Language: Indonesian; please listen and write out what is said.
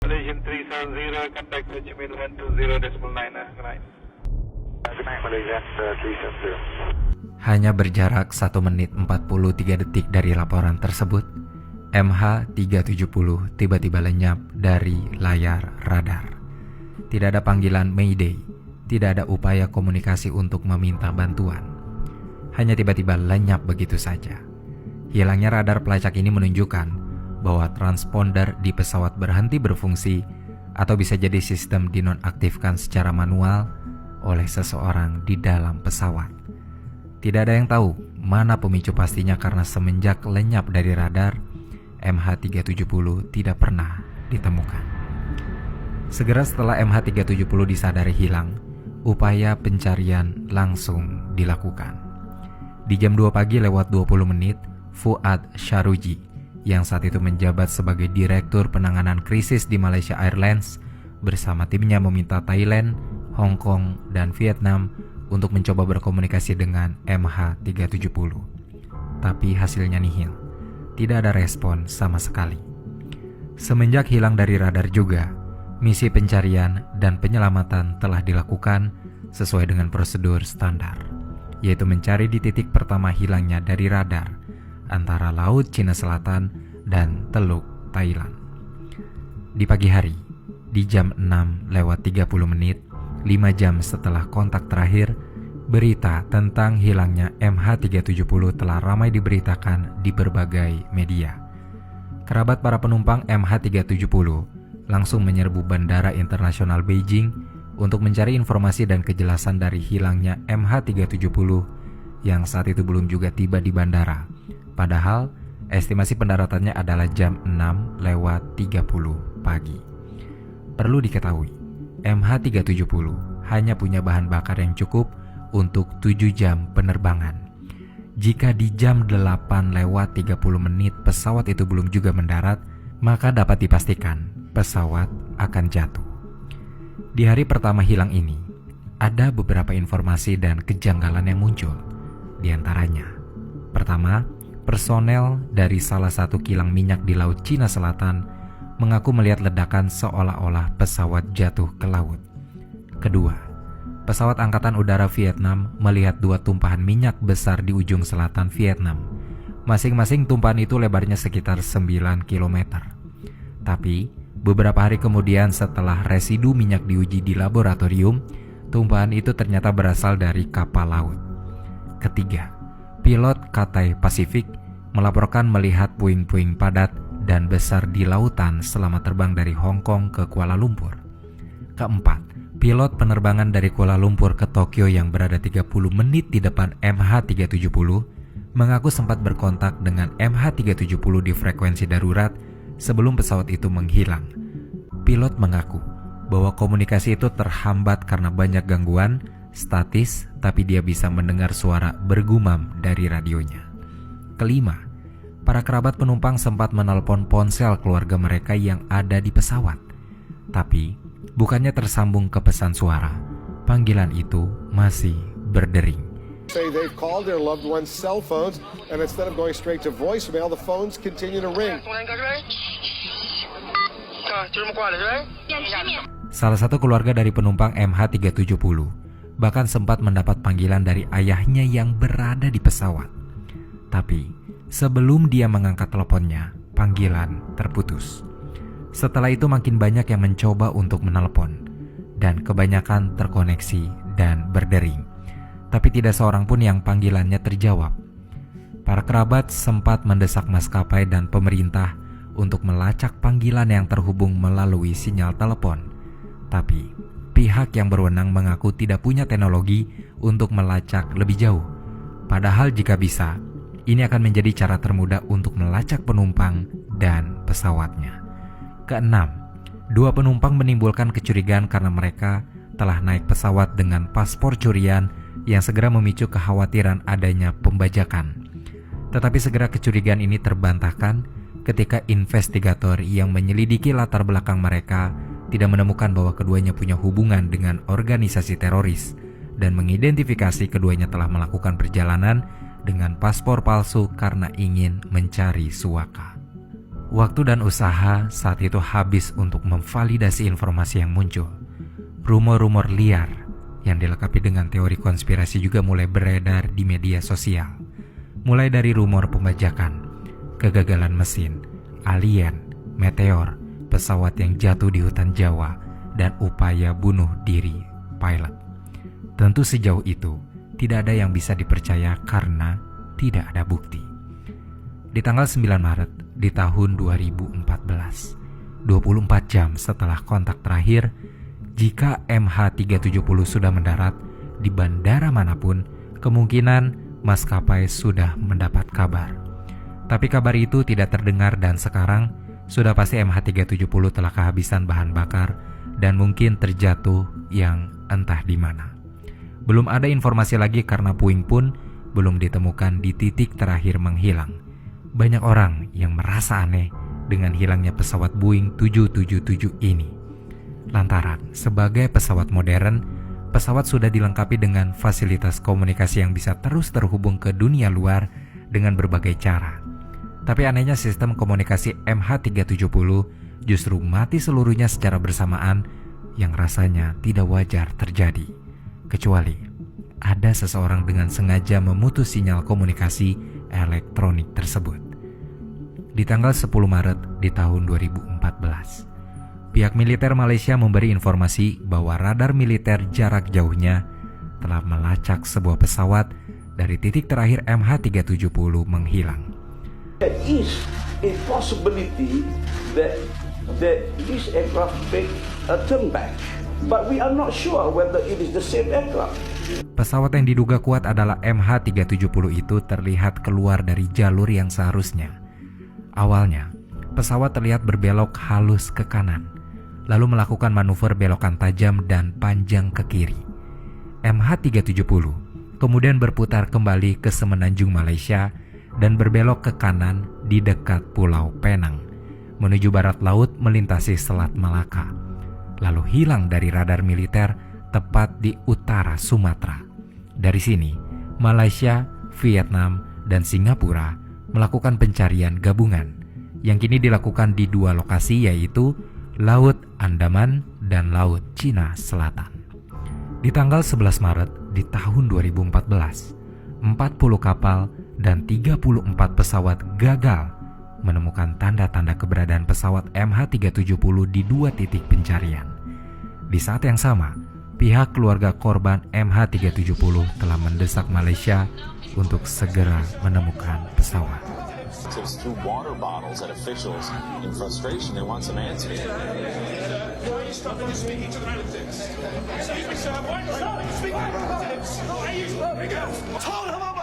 Malaysian 370, contact Ho Chi Minh 120.9. Good night, Malaysia 370. Hanya berjarak 1 menit 43 detik dari laporan tersebut, MH370 tiba-tiba lenyap dari layar radar. Tidak ada panggilan Mayday, tidak ada upaya komunikasi untuk meminta bantuan. Hanya tiba-tiba lenyap begitu saja. Hilangnya radar pelacak ini menunjukkan bahwa transponder di pesawat berhenti berfungsi atau bisa jadi sistem dinonaktifkan secara manual oleh seseorang di dalam pesawat. Tidak ada yang tahu mana pemicu pastinya karena semenjak lenyap dari radar, MH370 tidak pernah ditemukan. Segera setelah MH370 disadari hilang, upaya pencarian langsung dilakukan. Di jam 2 pagi lewat 20 menit, Fuad Syaruji yang saat itu menjabat sebagai Direktur Penanganan Krisis di Malaysia Airlines bersama timnya meminta Thailand, Hong Kong, dan Vietnam untuk mencoba berkomunikasi dengan MH370. Tapi hasilnya nihil. Tidak ada respon sama sekali. Semenjak hilang dari radar juga, misi pencarian dan penyelamatan telah dilakukan sesuai dengan prosedur standar, yaitu mencari di titik pertama hilangnya dari radar antara Laut Cina Selatan dan Teluk Thailand. Di pagi hari, di jam 6:30 menit, 5 jam setelah kontak terakhir, berita tentang hilangnya MH370 telah ramai diberitakan di berbagai media. Kerabat para penumpang MH370 langsung menyerbu Bandara Internasional Beijing untuk mencari informasi dan kejelasan dari hilangnya MH370 yang saat itu belum juga tiba di bandara. Padahal estimasi pendaratannya adalah jam 6:30 pagi. Perlu diketahui, MH370 hanya punya bahan bakar yang cukup untuk 7 jam penerbangan. Jika di jam 8:30 menit pesawat itu belum juga mendarat, maka dapat dipastikan pesawat akan jatuh. Di hari pertama hilang ini, ada beberapa informasi dan kejanggalan yang muncul. Di antaranya, pertama, personel dari salah satu kilang minyak di Laut Cina Selatan mengaku melihat ledakan seolah-olah pesawat jatuh ke laut. Kedua, pesawat Angkatan Udara Vietnam melihat 2 tumpahan minyak besar di ujung selatan Vietnam. Masing-masing tumpahan itu lebarnya sekitar 9 km. Tapi, beberapa hari kemudian setelah residu minyak diuji di laboratorium, tumpahan itu ternyata berasal dari kapal laut. Ketiga, pilot Cathay Pacific melaporkan melihat puing-puing padat dan besar di lautan selama terbang dari Hong Kong ke Kuala Lumpur. Keempat, pilot penerbangan dari Kuala Lumpur ke Tokyo yang berada 30 menit di depan MH370 mengaku sempat berkontak dengan MH370 di frekuensi darurat sebelum pesawat itu menghilang. Pilot mengaku bahwa komunikasi itu terhambat karena banyak gangguan, statis, tapi dia bisa mendengar suara bergumam dari radionya. Kelima, para kerabat penumpang sempat menelpon ponsel keluarga mereka yang ada di pesawat. Tapi, bukannya tersambung ke pesan suara, panggilan itu masih berdering. Say they've called their loved ones' cell phones, and instead of going straight to voicemail, the phones continue to ring. Salah satu keluarga dari penumpang MH370 bahkan sempat mendapat panggilan dari ayahnya yang berada di pesawat. Tapi, sebelum dia mengangkat teleponnya, panggilan terputus. Setelah itu makin banyak yang mencoba untuk menelpon, dan kebanyakan terkoneksi dan berdering. Tapi tidak seorang pun yang panggilannya terjawab. Para kerabat sempat mendesak maskapai dan pemerintah untuk melacak panggilan yang terhubung melalui sinyal telepon. Tapi, pihak yang berwenang mengaku tidak punya teknologi untuk melacak lebih jauh. Padahal jika bisa, ini akan menjadi cara termudah untuk melacak penumpang dan pesawatnya. Keenam, 2 penumpang menimbulkan kecurigaan karena mereka telah naik pesawat dengan paspor curian yang segera memicu kekhawatiran adanya pembajakan. Tetapi segera kecurigaan ini terbantahkan ketika investigator yang menyelidiki latar belakang mereka tidak menemukan bahwa keduanya punya hubungan dengan organisasi teroris dan mengidentifikasi keduanya telah melakukan perjalanan dengan paspor palsu karena ingin mencari suaka. Waktu dan usaha saat itu habis untuk memvalidasi informasi yang muncul. Rumor-rumor liar yang dilengkapi dengan teori konspirasi juga mulai beredar di media sosial. Mulai dari rumor pembajakan, kegagalan mesin, alien, meteor, pesawat yang jatuh di hutan Jawa, dan upaya bunuh diri pilot. Tentu sejauh itu tidak ada yang bisa dipercaya karena tidak ada bukti. Di tanggal 9 Maret di tahun 2014, 24 jam setelah kontak terakhir, jika MH370 sudah mendarat di bandara manapun, kemungkinan maskapai sudah mendapat kabar. Tapi kabar itu tidak terdengar dan sekarang sudah pasti MH370 telah kehabisan bahan bakar dan mungkin terjatuh yang entah di mana. Belum ada informasi lagi karena puing pun belum ditemukan di titik terakhir menghilang. Banyak orang yang merasa aneh dengan hilangnya pesawat Boeing 777 ini. Lantaran sebagai pesawat modern, pesawat sudah dilengkapi dengan fasilitas komunikasi yang bisa terus terhubung ke dunia luar dengan berbagai cara. Tapi anehnya sistem komunikasi MH370 justru mati seluruhnya secara bersamaan yang rasanya tidak wajar terjadi. Kecuali ada seseorang dengan sengaja memutus sinyal komunikasi elektronik tersebut. Di tanggal 10 Maret di tahun 2014, pihak militer Malaysia memberi informasi bahwa radar militer jarak jauhnya telah melacak sebuah pesawat dari titik terakhir MH370 menghilang. There is a possibility that this aircraft take a turn back, but we are not sure whether it is the same aircraft. Pesawat yang diduga kuat adalah MH370 itu terlihat keluar dari jalur yang seharusnya. Awalnya, pesawat terlihat berbelok halus ke kanan, lalu melakukan manuver belokan tajam dan panjang ke kiri. MH370 kemudian berputar kembali ke semenanjung Malaysia dan berbelok ke kanan di dekat Pulau Penang, menuju barat laut melintasi Selat Malaka, lalu hilang dari radar militer tepat di utara Sumatera. Dari sini, Malaysia, Vietnam, dan Singapura melakukan pencarian gabungan yang kini dilakukan di dua lokasi, yaitu Laut Andaman dan Laut Cina Selatan. Di tanggal 11 Maret di tahun 2014, 40 kapal dan 34 pesawat gagal menemukan tanda-tanda keberadaan pesawat MH370 di dua titik pencarian. Di saat yang sama, pihak keluarga korban MH370 telah mendesak Malaysia untuk segera menemukan pesawat. Through water bottles at officials in frustration, they want some answers. Why are you stopping and speaking to the relatives? Excuse me, sir. Why are you stopping and speaking to the relatives? Told him